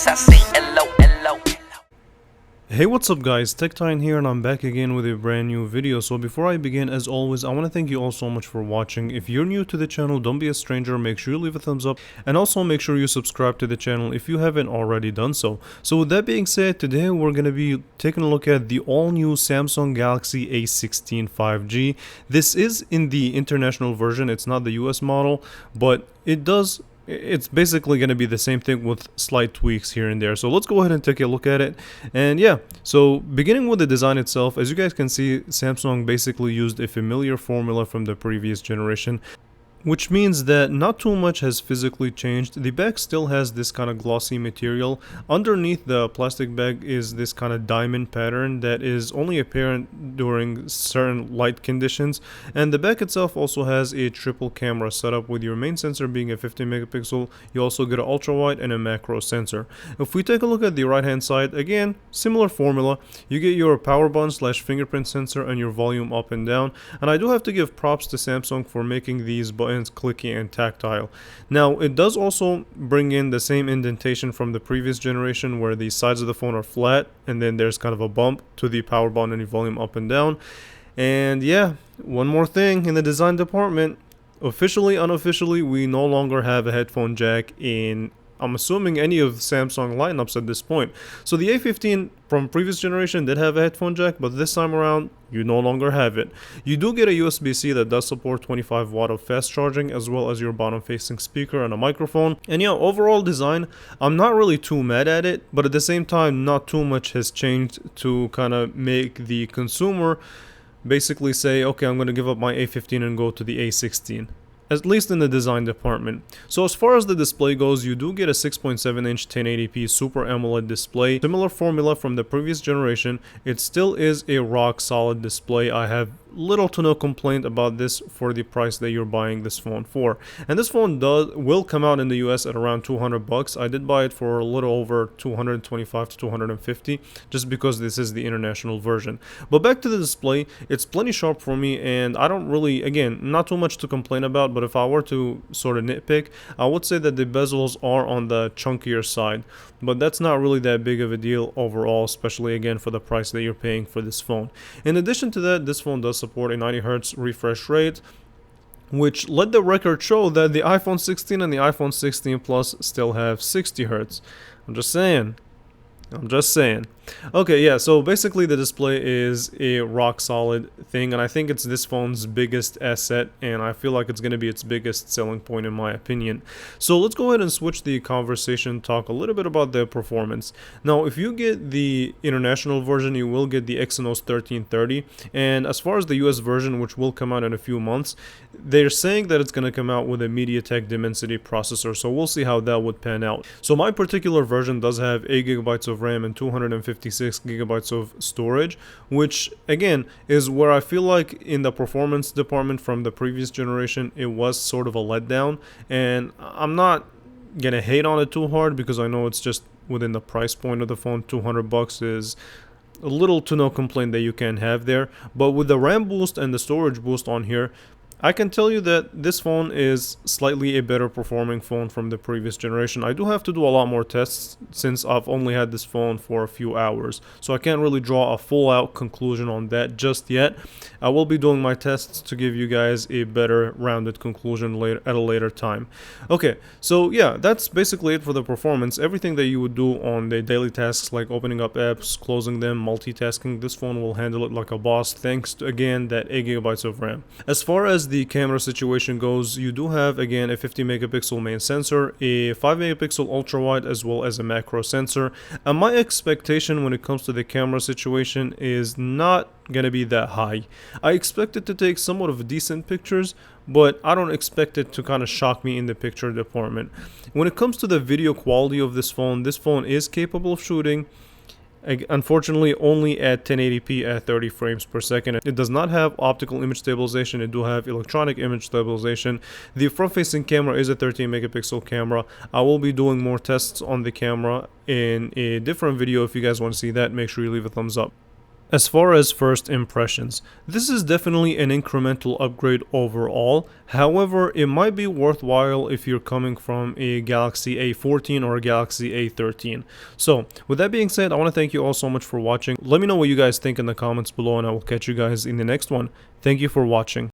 S-I-C-L-O-L-O. Hey, what's up guys, TechTitan here and I'm back again with a brand new video. So before I begin, as always, I want to thank you all so much for watching. If you're new to the channel, don't be a stranger, make sure you leave a thumbs up and also make sure you subscribe to the channel if you haven't already done so. So with that being said, today we're going to be taking a look at the all new Samsung Galaxy A16 5G. This is in the international version, it's not the US model, but it's basically going to be the same thing with slight tweaks here and there. So let's go ahead and take a look at it. And yeah, so beginning with the design itself, as you guys can see, Samsung basically used a familiar formula from the previous generation, which means that not too much has physically changed. The back still has this kind of glossy material. Underneath the plastic bag is this kind of diamond pattern that is only apparent during certain light conditions. And the back itself also has a triple camera setup, with your main sensor being a 50 megapixel. You also get an ultra wide and a macro sensor. If we take a look at the right hand side, again, similar formula. You get your power button / fingerprint sensor and your volume up and down. And I do have to give props to Samsung for making these buttons clicky and tactile. Now it does also bring in the same indentation from the previous generation, where the sides of the phone are flat and then there's kind of a bump to the power button and the volume up and down. And yeah, one more thing in the design department, officially, unofficially, we no longer have a headphone jack in, I'm assuming, any of Samsung lineups at this point. So the A15 from previous generation did have a headphone jack, but this time around you no longer have it. You do get a USB-C that does support 25 watt of fast charging, as well as your bottom facing speaker and a microphone. And yeah, overall design, I'm not really too mad at it, but at the same time not too much has changed to kind of make the consumer basically say, okay, I'm going to give up my A15 and go to the A16. At least in the design department. So as far as the display goes, you do get a 6.7 inch 1080p Super AMOLED display. Similar formula from the previous generation. It still is a rock solid display. I have little to no complaint about this for the price that you're buying this phone for. And this phone will come out in the US at around 200 bucks. I did buy it for a little over 225 to 250 just because this is the international version. But back to the display, it's plenty sharp for me, and I don't really, again, not too much to complain about, but if I were to sort of nitpick, I would say that the bezels are on the chunkier side, but that's not really that big of a deal overall, especially again for the price that you're paying for this phone. In addition to that, this phone does support a 90 Hz refresh rate, which let the record show that the iPhone 16 and the iPhone 16 Plus still have 60 Hz. I'm just saying. Okay, yeah, so basically the display is a rock solid thing, and I think it's this phone's biggest asset, and I feel like it's going to be its biggest selling point in my opinion. So let's go ahead and switch the conversation, talk a little bit about the performance. Now, if you get the international version, you will get the Exynos 1330, and as far as the US version, which will come out in a few months, they're saying that it's going to come out with a MediaTek Dimensity processor, so we'll see how that would pan out. So my particular version does have 8 GB of RAM and 256 gigabytes of storage, which again is where I feel like in the performance department from the previous generation it was sort of a letdown, and I'm not gonna hate on it too hard because I know it's just within the price point of the phone. 200 bucks is a little to no complaint that you can have there, but with the RAM boost and the storage boost on here, I can tell you that this phone is slightly a better performing phone from the previous generation. I do have to do a lot more tests since I've only had this phone for a few hours, so I can't really draw a full out conclusion on that just yet. I will be doing my tests to give you guys a better rounded conclusion later at a later time. Okay, so yeah, that's basically it for the performance. Everything that you would do on the daily tasks like opening up apps, closing them, multitasking, this phone will handle it like a boss, thanks to again that 8 GB of RAM. As far as the camera situation goes, you do have again a 50 megapixel main sensor, a 5 megapixel ultra wide, as well as a macro sensor. And my expectation when it comes to the camera situation is not gonna be that high. I expect it to take somewhat of decent pictures, but I don't expect it to kind of shock me in the picture department. When it comes to the video quality of this phone is capable of shooting, unfortunately only at 1080p at 30 frames per second. It does not have optical image stabilization. It do have electronic image stabilization. The front facing camera is a 13 megapixel camera. I will be doing more tests on the camera in a different video. If you guys want to see that, make sure you leave a thumbs up. As far as first impressions, this is definitely an incremental upgrade overall. However, it might be worthwhile if you're coming from a Galaxy A14 or a Galaxy A13. So, with that being said, I want to thank you all so much for watching. Let me know what you guys think in the comments below, and I will catch you guys in the next one. Thank you for watching.